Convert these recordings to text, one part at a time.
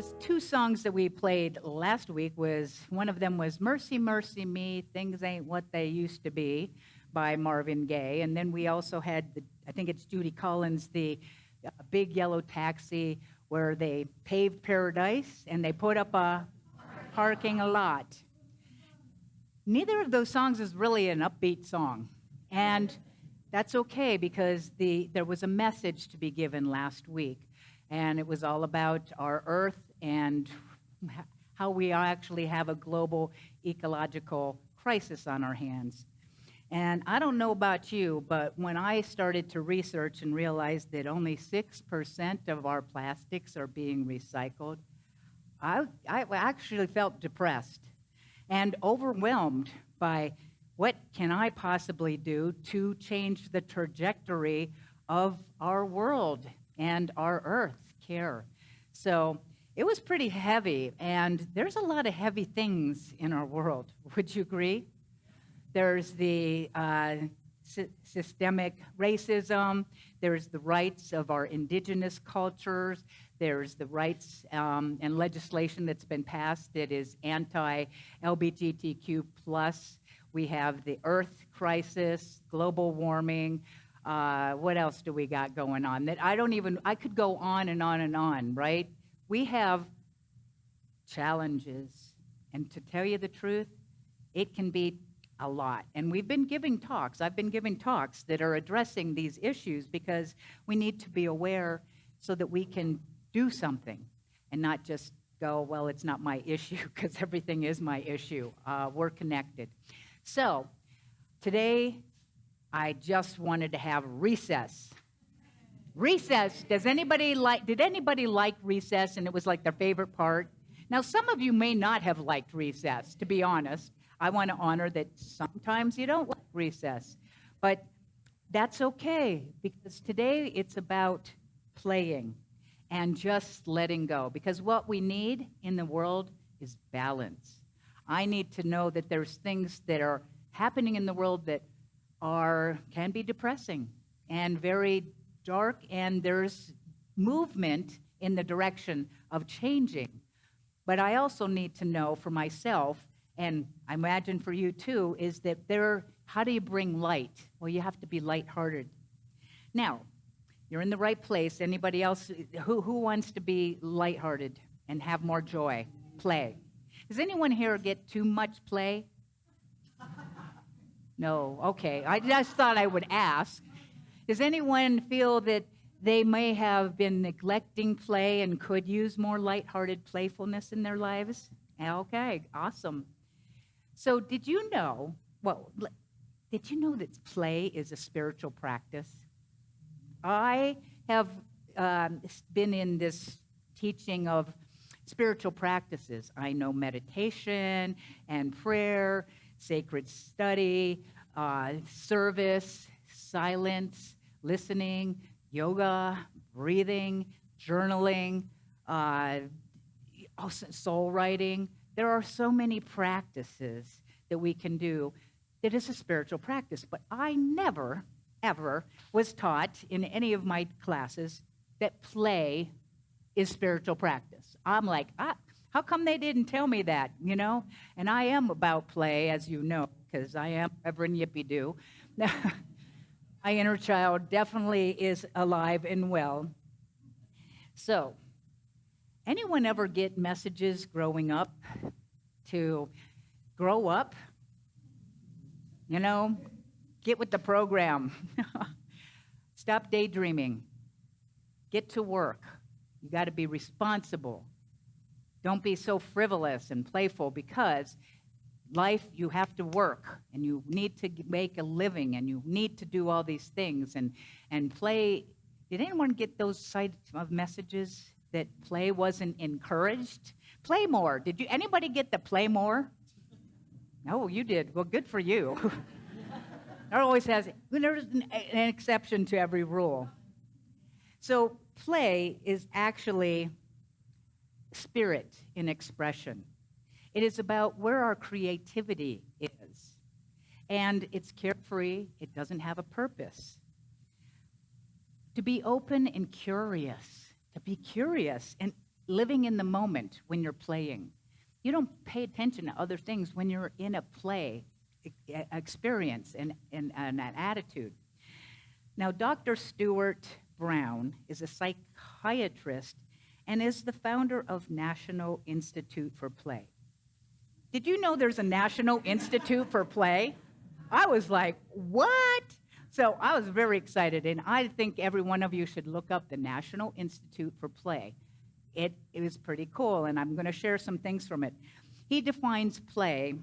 The two songs that we played last week was one of them was Mercy, Mercy Me, Things Ain't What They Used to Be by Marvin Gaye. And then we also had, I think it's Judy Collins, the Big Yellow Taxi, where they paved paradise and they put up a parking lot. Neither of those songs is really an upbeat song. And that's okay because there was a message to be given last week. And it was all about our earth and how we actually have a global ecological crisis on our hands. And I don't know about you, but when I started to research and realized that only 6% of our plastics are being recycled, I actually felt depressed and overwhelmed by what can I possibly do to change the trajectory of our world and our earth care. So it was pretty heavy, and there's a lot of heavy things in our world. Would you agree? There's the systemic racism. There's the rights of our indigenous cultures. There's the rights and legislation that's been passed that is anti-LGBTQ+. We have the earth crisis, global warming. What else do we got going on? That I could go on and on and on, right? We have challenges. And to tell you the truth, it can be a lot. And we've been giving talks. I've been giving talks that are addressing these issues because we need to be aware so that we can do something and not just go, well, it's not my issue, because everything is my issue. We're connected. So today, I just wanted to have recess. Recess, did anybody like recess and it was like their favorite part? Now, some of you may not have liked recess, to be honest. I want to honor that sometimes you don't like recess. But that's okay, because today it's about playing and just letting go. Because what we need in the world is balance. I need to know that there's things that are happening in the world that can be depressing and very dark, and there's movement in the direction of changing. But I also need to know for myself, and I imagine for you too, is that how do you bring light? Well, you have to be lighthearted. Now, you're in the right place. Anybody else who wants to be lighthearted and have more joy? Play. Does anyone here get too much play? No, okay. I just thought I would ask. Does anyone feel that they may have been neglecting play and could use more lighthearted playfulness in their lives? Okay, awesome. So did you know that play is a spiritual practice? I have been in this teaching of spiritual practices. I know meditation and prayer, sacred study, service, silence, listening, yoga, breathing, journaling, soul writing. There are so many practices that we can do that is a spiritual practice. But I never, ever was taught in any of my classes that play is spiritual practice. I'm like, how come they didn't tell me that, And I am about play, as you know, because I am Reverend Yippee-Doo. My inner child definitely is alive and well. So, anyone ever get messages growing up to grow up? Get with the program. Stop daydreaming. Get to work. You got to be responsible. Don't be so frivolous and playful, because life, you have to work and you need to make a living and you need to do all these things and play. Did anyone get those types of messages that play wasn't encouraged? Play more. Did anybody get the play more? No, you did. Well, good for you. There always there's an exception to every rule. So play is actually spirit in expression. It is about where our creativity is. And it's carefree. It doesn't have a purpose. To be open and curious. To be curious. And living in the moment when you're playing. You don't pay attention to other things when you're in a play experience and an attitude. Now, Dr. Stuart Brown is a psychiatrist and is the founder of National Institute for Play. Did you know there's a National Institute for Play? I was like, what? So I was very excited, and I think every one of you should look up the National Institute for Play. It was pretty cool, and I'm going to share some things from it. He defines play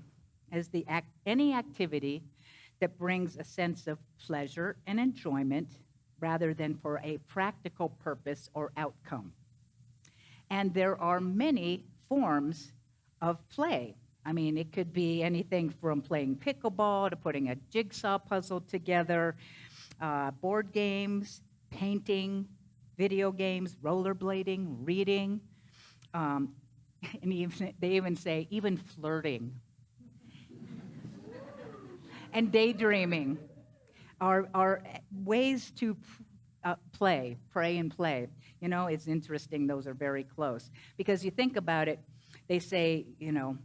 as any activity that brings a sense of pleasure and enjoyment rather than for a practical purpose or outcome. And there are many forms of play. I mean, it could be anything from playing pickleball to putting a jigsaw puzzle together, board games, painting, video games, rollerblading, reading, and they even say even flirting. And daydreaming are ways to pray and play. You know, it's interesting, those are very close. Because you think about it, they say, you know,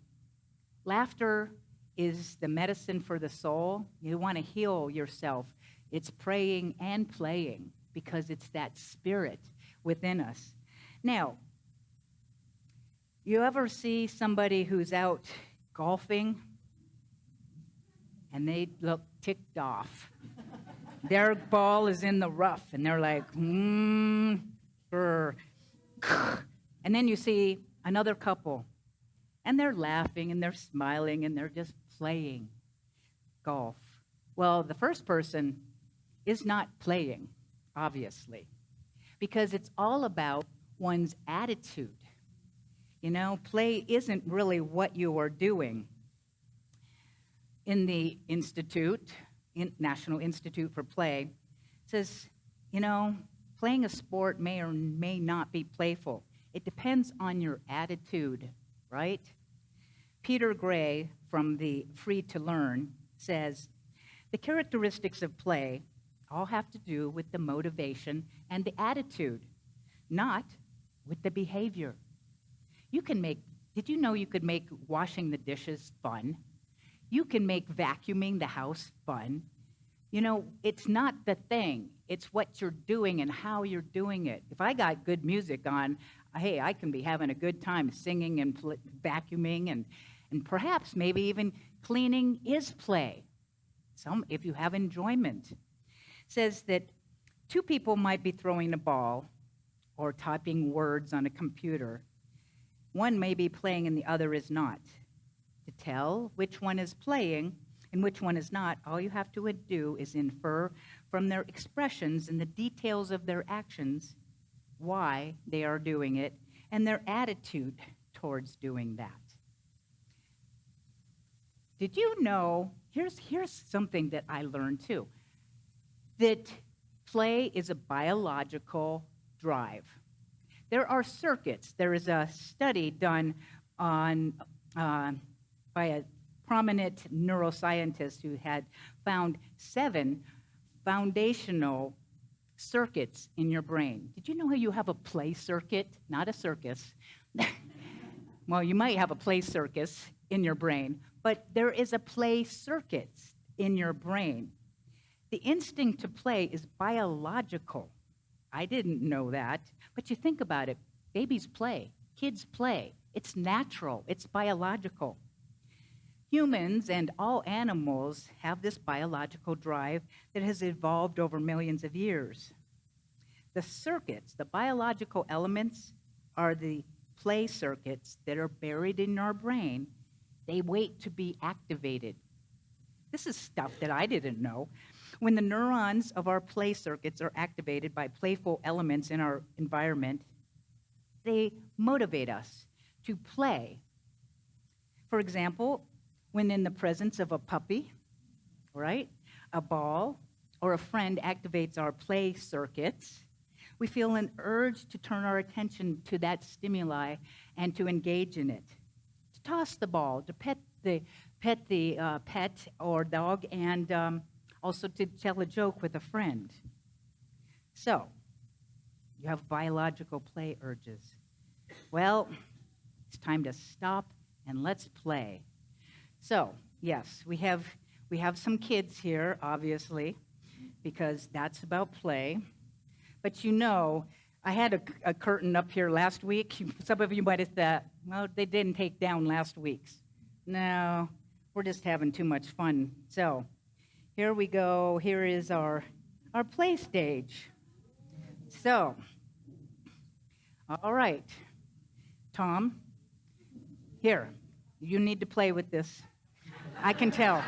laughter is the medicine for the soul. You want to heal yourself. It's praying and playing because it's that spirit within us. Now, you ever see somebody who's out golfing and they look ticked off? Their ball is in the rough and they're like, brr. And then you see another couple and they're laughing and they're smiling and they're just playing golf. Well, the first person is not playing, obviously, because it's all about one's attitude. You know, play isn't really what you are doing. In the National Institute for Play, says, you know, playing a sport may or may not be playful. It depends on your attitude, right? Peter Gray from the Free to Learn says, the characteristics of play all have to do with the motivation and the attitude, not with the behavior. Did you know you could make washing the dishes fun? You can make vacuuming the house fun. You know, it's not the thing. It's what you're doing and how you're doing it. If I got good music on, hey, I can be having a good time singing and vacuuming and perhaps maybe even cleaning is play. If you have enjoyment. It says that two people might be throwing a ball or typing words on a computer. One may be playing and the other is not. To tell which one is playing and which one is not, all you have to do is infer from their expressions and the details of their actions why they are doing it and their attitude towards doing that. Did you know, here's something that I learned too, that play is a biological drive. There are circuits. There is a study done by a prominent neuroscientist who had found 7 foundational circuits in your brain. Did you know how you have a play circuit? Not a circus. Well, you might have a play circus in your brain, but there is a play circuit in your brain. The instinct to play is biological. I didn't know that, but you think about it. Babies play. Kids play. It's natural. It's biological. Humans and all animals have this biological drive that has evolved over millions of years. The circuits, the biological elements, are the play circuits that are buried in our brain. They wait to be activated. This is stuff that I didn't know. When the neurons of our play circuits are activated by playful elements in our environment, they motivate us to play. For example, when in the presence of a puppy, right, a ball, or a friend activates our play circuits, we feel an urge to turn our attention to that stimuli and to engage in it. To toss the ball, to pet the pet or dog, and also to tell a joke with a friend. So, you have biological play urges. Well, it's time to stop and let's play. So, yes, we have some kids here, obviously, because that's about play. But I had a curtain up here last week. Some of you might have thought, well, they didn't take down last week's. No, we're just having too much fun. So, here we go. Here is our play stage. So, all right, Tom, here, you need to play with this. I can tell.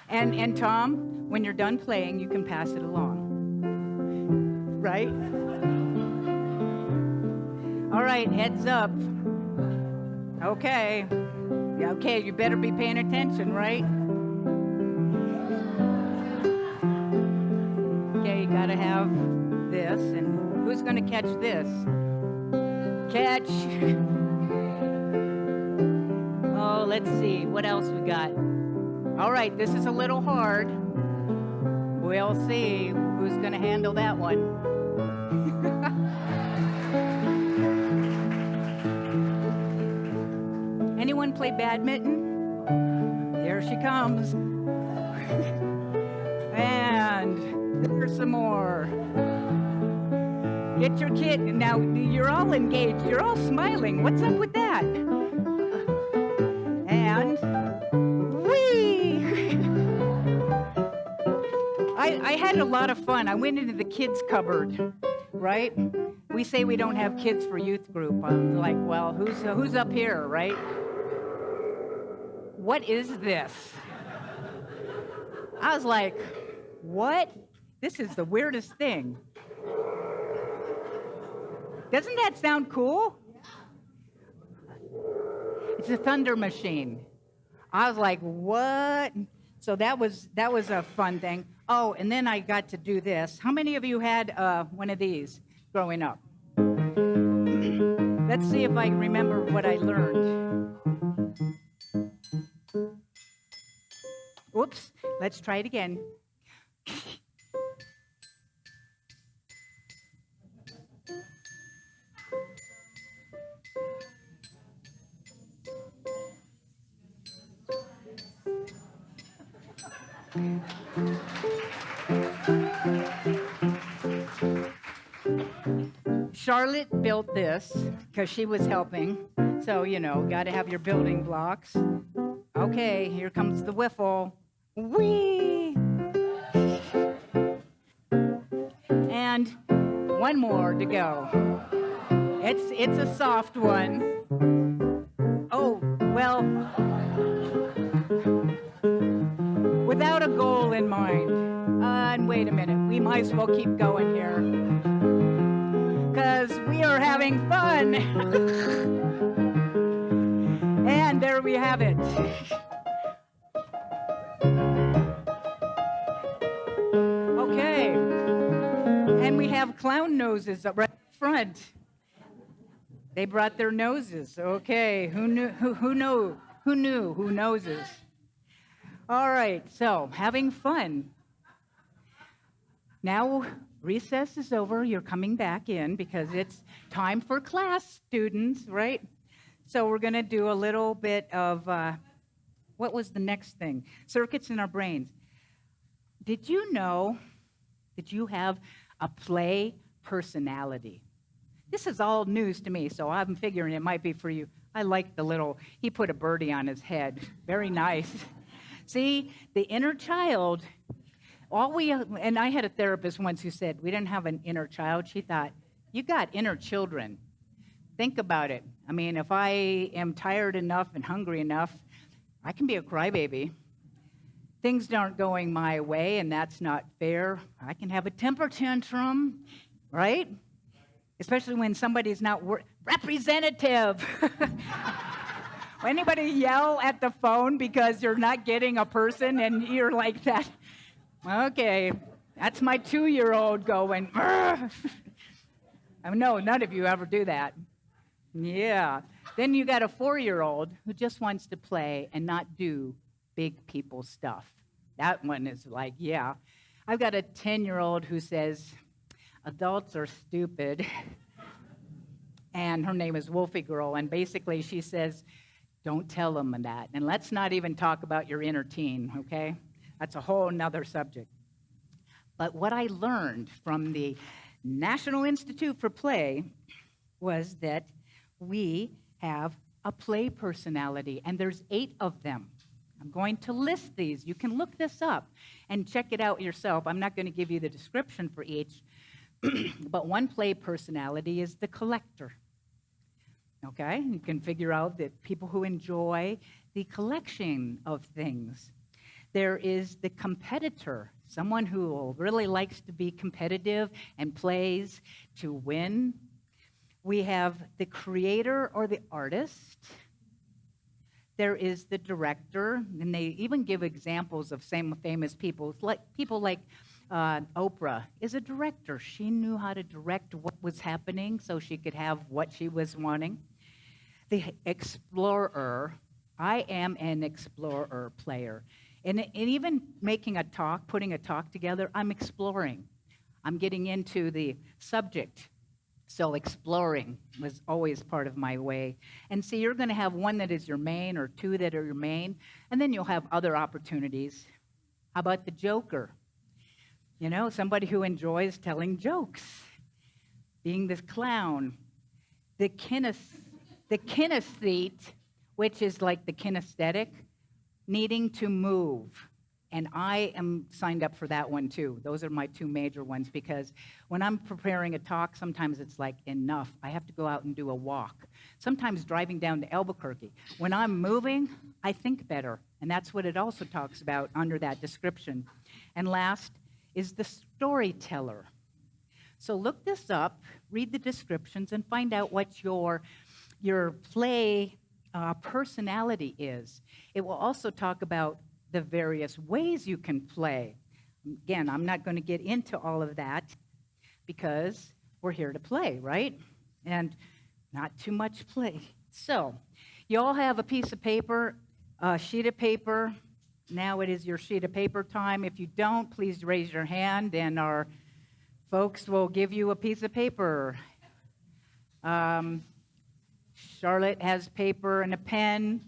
And Tom, when you're done playing, you can pass it along. Right? All right, heads up. Okay. Yeah, okay, you better be paying attention, right? Okay, you gotta have this, and who's gonna catch this? Catch. Oh, let's see, what else we got? All right, this is a little hard. We'll see who's gonna handle that one. Anyone play badminton? Here she comes. And there's some more. Get your kid. Now, you're all engaged. You're all smiling. What's up with that? And whee! I had a lot of fun. I went into the kids' cupboard, right? We say we don't have kids for youth group. I'm like, well, who's up here, right? What is this? I was like, what? This is the weirdest thing. Doesn't that sound cool? It's a thunder machine. I was like, what? So that was a fun thing. Oh, and then I got to do this. How many of you had one of these growing up? Let's see if I remember what I learned. Oops, let's try it again. Charlotte built this because she was helping. So, got to have your building blocks. Okay, here comes the wiffle. Whee! And one more to go. It's a soft one. Oh, well, without a goal in mind. And wait a minute, we might as well keep going here. Because we are having fun. And there we have it. Okay. And we have clown noses right up front. They brought their noses. Okay. Who knew? Who noses? All right. So, having fun. Now, recess is over. You're coming back in because it's time for class, students, right? So we're going to do a little bit of, what was the next thing? Circuits in our brains. Did you know that you have a play personality? This is all news to me, so I'm figuring it might be for you. I like he put a birdie on his head. Very nice. See, the inner child, and I had a therapist once who said, we didn't have an inner child. She thought, you got inner children. Think about it. I mean, if I am tired enough and hungry enough, I can be a crybaby. Things aren't going my way, and that's not fair. I can have a temper tantrum, right? Especially when somebody's not representative. Anybody yell at the phone because you're not getting a person and you're like that? Okay, that's my 2-year-old going, I know none of you ever do that. Yeah. Then you got a 4-year-old who just wants to play and not do big people stuff. That one is like, yeah. I've got a 10-year-old who says, adults are stupid. and her name is Wolfie Girl, and basically she says, don't tell them that, and let's not even talk about your inner teen, okay? That's a whole nother subject. But what I learned from the National Institute for Play was that we have a play personality, and there's 8 of them. I'm going to list these. You can look this up and check it out yourself. I'm not going to give you the description for each, but one play personality is the collector. Okay? You can figure out that people who enjoy the collection of things. There is the competitor, someone who really likes to be competitive and plays to win. We have the creator or the artist. There is the director, and they even give examples of some famous people. People like Oprah is a director. She knew how to direct what was happening so she could have what she was wanting. The explorer, I am an explorer player. And even making a talk, putting a talk together, I'm exploring. I'm getting into the subject. So exploring was always part of my way. And see, you're going to have one that is your main or 2 that are your main, and then you'll have other opportunities. How about the joker? You know, somebody who enjoys telling jokes, being this clown. The kinesthete, which is like the kinesthetic, needing to move. And I am signed up for that one too. Those are my 2 major ones, because when I'm preparing a talk, sometimes it's like, enough. I have to go out and do a walk. Sometimes driving down to Albuquerque. When I'm moving, I think better. And that's what it also talks about under that description. And last is the storyteller. So look this up, read the descriptions, and find out what your play personality is. It will also talk about the various ways you can play. Again, I'm not going to get into all of that because we're here to play, right? And not too much play. So, you all have a piece of paper, a sheet of paper. Now it is your sheet of paper time. If you don't, please raise your hand, and our folks will give you a piece of paper. Charlotte has paper and a pen.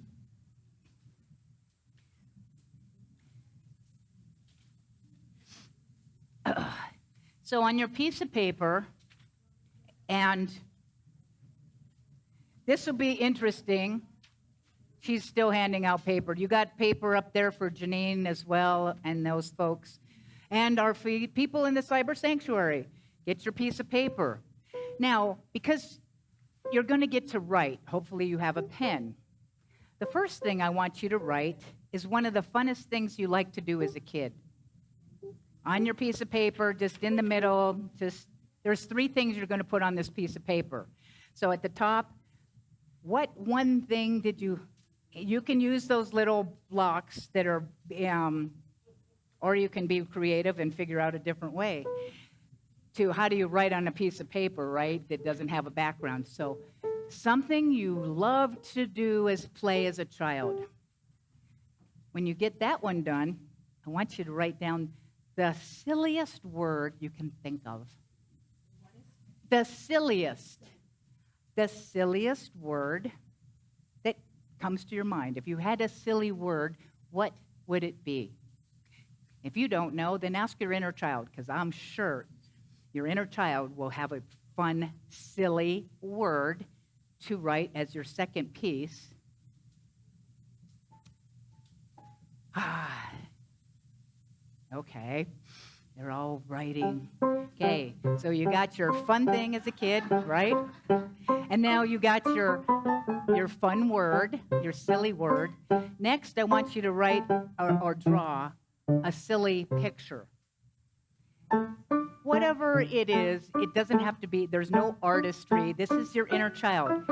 So on your piece of paper, and this will be interesting. She's still handing out paper. You got paper up there for Janine as well, and those folks. And our people in the cyber sanctuary, get your piece of paper. Now, because you're going to get to write, hopefully you have a pen. The first thing I want you to write is one of the funnest things you like to do as a kid. On your piece of paper, just in the middle, there's 3 things you're going to put on this piece of paper. So at the top, what one thing did you can use those little blocks that are, or you can be creative and figure out a different way to how do you write on a piece of paper, right, that doesn't have a background. So something you loved to do as play as a child. When you get that one done, I want you to write down the silliest word you can think of. The silliest word that comes to your mind. If you had a silly word, what would it be? If you don't know, then ask your inner child, because I'm sure your inner child will have a fun, silly word to write as your second piece. Okay, they're all writing. Okay, so you got your fun thing as a kid, right? And now you got your fun word, your silly word. Next, I want you to write or draw a silly picture. Whatever it is, it doesn't have to be, there's no artistry. This is your inner child.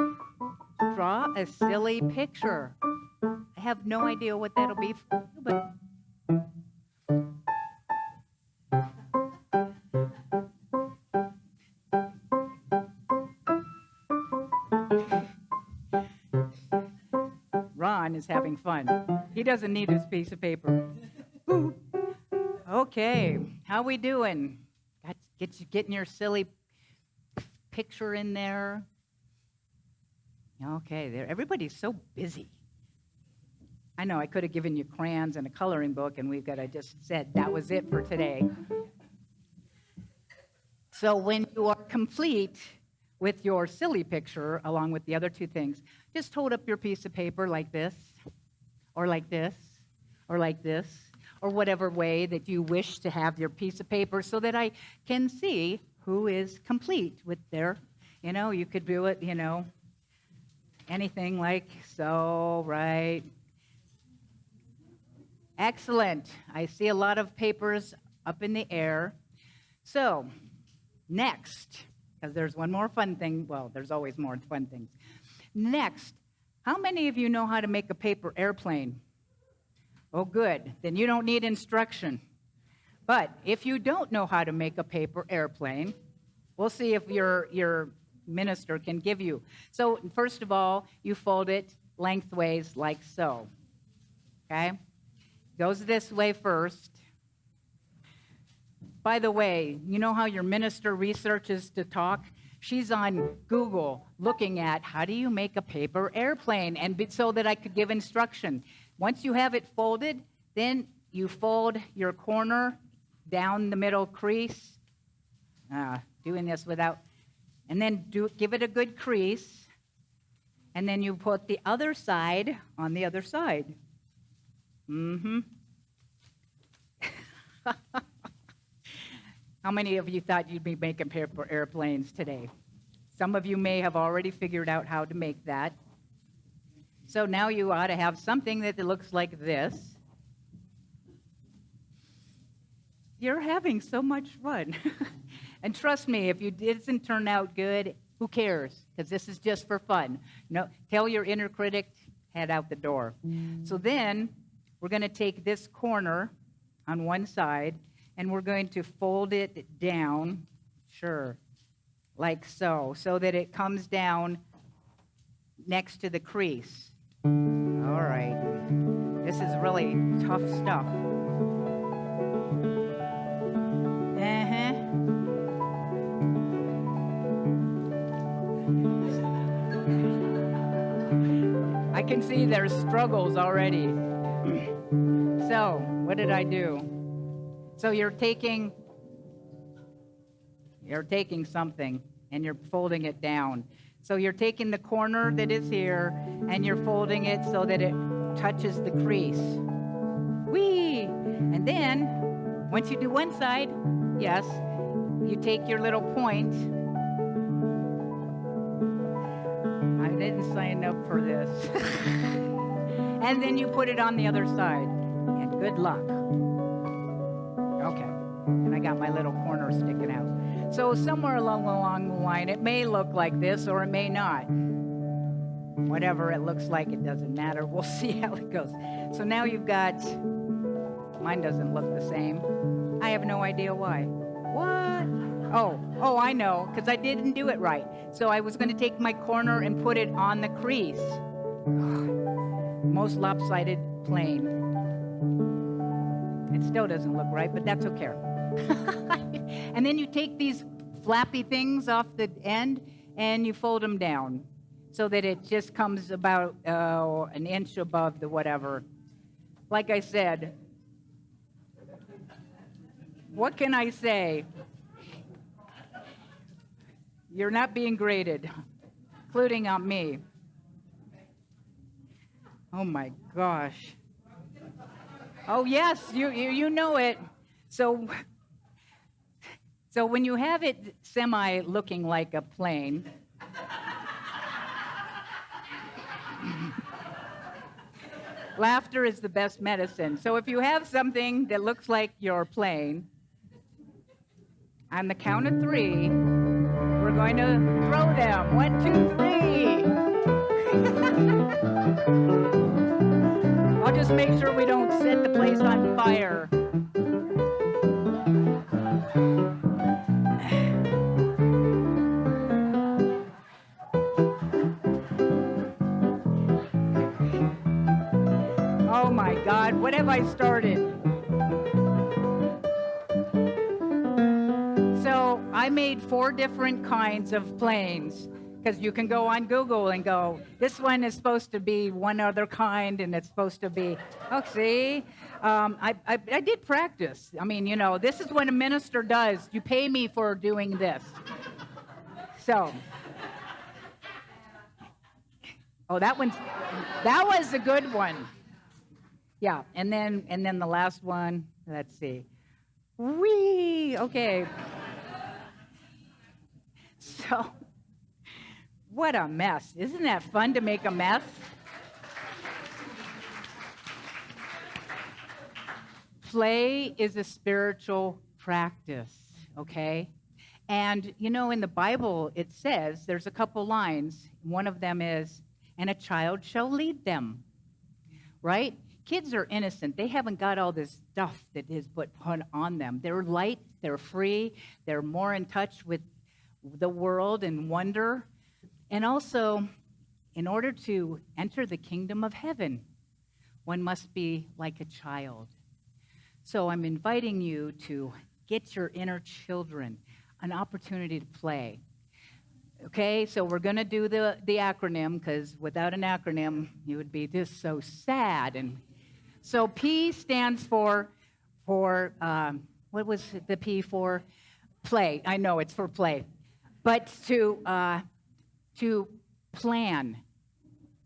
Draw a silly picture. I have no idea what that'll be, but Ron is having fun. He doesn't need his piece of paper. Okay, how we doing? Getting your silly picture in there. Okay, there. Everybody's so busy. I know I could have given you crayons and a coloring book, and I just said that was it for today. So when you are complete with your silly picture, along with the other two things, just hold up your piece of paper like this, or like this, or like this, or whatever way that you wish to have your piece of paper so that I can see who is complete with their, you could do it, anything like so, right? Excellent. I see a lot of papers up in the air. So, next, because there's one more fun thing. Well, there's always more fun things. Next, how many of you know how to make a paper airplane? Oh, good. Then you don't need instruction. But if you don't know how to make a paper airplane, we'll see if your minister can give you. So, first of all, you fold it lengthways like so. Okay? Goes this way first. By the way, you know how your minister researches to talk? She's on Google looking at how do you make a paper airplane, and so that I could give instruction. Once you have it folded, then you fold your corner down the middle crease. Doing this without, and then give it a good crease, and then you put the other side on the other side. How many of you thought you'd be making paper airplanes today? Some of you may have already figured out how to make that. So now you ought to have something that looks like this. You're having so much fun. And trust me, if it doesn't turn out good, who cares? Because this is just for fun. No, tell your inner critic, head out the door. So then we're going to take this corner on one side, and we're going to fold it down, like so that it comes down next to the crease. All right. This is really tough stuff. I can see there's struggles already. So, what did I do? So you're taking something and you're folding it down. So you're taking the corner that is here and you're folding it so that it touches the crease. Whee! And then, once you do one side, yes, you take your little point. I didn't sign up for this. And then you put it on the other side. And good luck. Okay. And I got my little corner sticking out. So somewhere along the line, it may look like this or it may not. Whatever it looks like, it doesn't matter. We'll see how it goes. So now you've got, mine doesn't look the same. I have no idea why. What? Oh, I know, because I didn't do it right. So I was going to take my corner and put it on the crease. Most lopsided plane. It still doesn't look right, but that's okay. And then you take these flappy things off the end and you fold them down so that it just comes about an inch above the whatever. Like I said, what can I say? You're not being graded, including on me. Oh my gosh. Oh yes, you know it. So when you have it semi looking like a plane, laughter is the best medicine. So if you have something that looks like your plane, on the count of 3, we're going to throw them. 1, 2, 3. I'll just make sure we don't set the place on fire. Oh my God, what have I started? So I made 4 different kinds of planes. Because you can go on Google and go, this one is supposed to be one other kind, and it's supposed to be, oh, see? I did practice. I mean, this is what a minister does. You pay me for doing this. So, oh, that was a good one. Yeah, and then the last one, let's see. Whee! Okay. So, what a mess. Isn't that fun to make a mess? Play is a spiritual practice, okay? And, in the Bible, it says, there's a couple lines. One of them is, and a child shall lead them, right? Kids are innocent. They haven't got all this stuff that is put on them. They're light, they're free, they're more in touch with the world and wonder. And also, in order to enter the kingdom of heaven, one must be like a child. So I'm inviting you to get your inner children an opportunity to play. Okay, so we're going to do the acronym, because without an acronym, you would be just so sad. And so P stands for what was the P for? Play. I know it's for play. But to plan.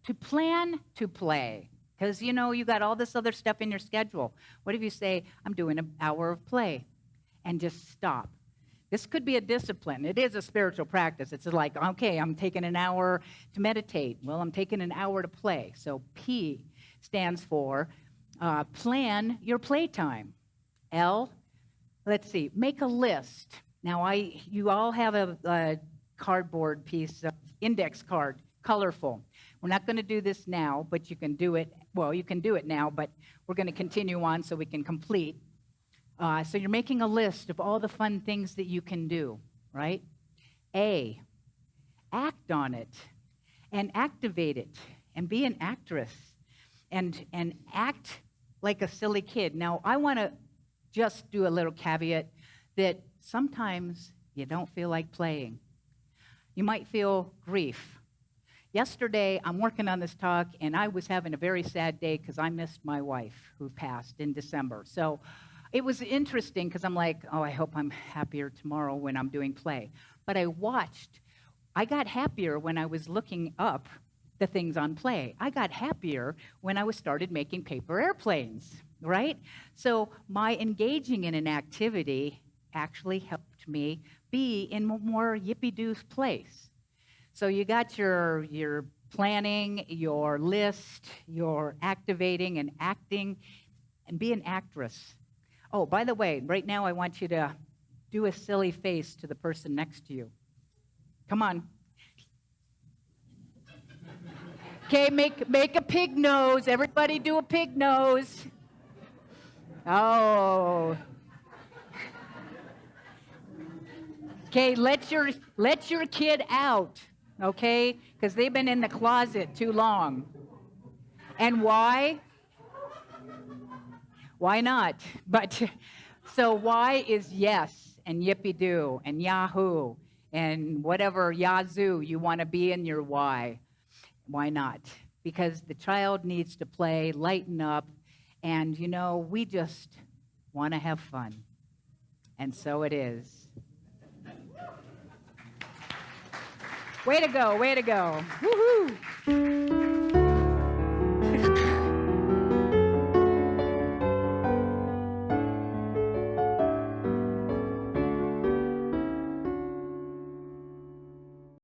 To plan to play. Because, you got all this other stuff in your schedule. What if you say, I'm doing an hour of play, and just stop? This could be a discipline. It is a spiritual practice. It's like, okay, I'm taking an hour to meditate. Well, I'm taking an hour to play. So P stands for plan your playtime. L, let's see, make a list. Now, you all have a cardboard piece, index card, colorful. We're not going to do this now, but you can do it. Well, you can do it now, but we're going to continue on so we can complete. So you're making a list of all the fun things that you can do, right? A, act on it and activate it and be an actress and act like a silly kid. Now, I want to just do a little caveat that sometimes you don't feel like playing. You might feel grief. Yesterday, I'm working on this talk, and I was having a very sad day because I missed my wife who passed in December. So it was interesting because I'm like, oh, I hope I'm happier tomorrow when I'm doing play. But I got happier when I was looking up the things on play. I got happier when I started making paper airplanes, right? So my engaging in an activity actually helped me be in a more yippee-doo place. So you got your planning, your list, your activating and acting, and be an actress. Oh, by the way, right now I want you to do a silly face to the person next to you. Come on. Okay, make a pig nose. Everybody do a pig nose. Oh. Okay, let your kid out, okay? Because they've been in the closet too long. And why? Why not? But so why is yes and yippee-doo and yahoo and whatever yazoo you want to be in your why. Why not? Because the child needs to play, lighten up, and, we just want to have fun. And so it is. Way to go, way to go. Woohoo!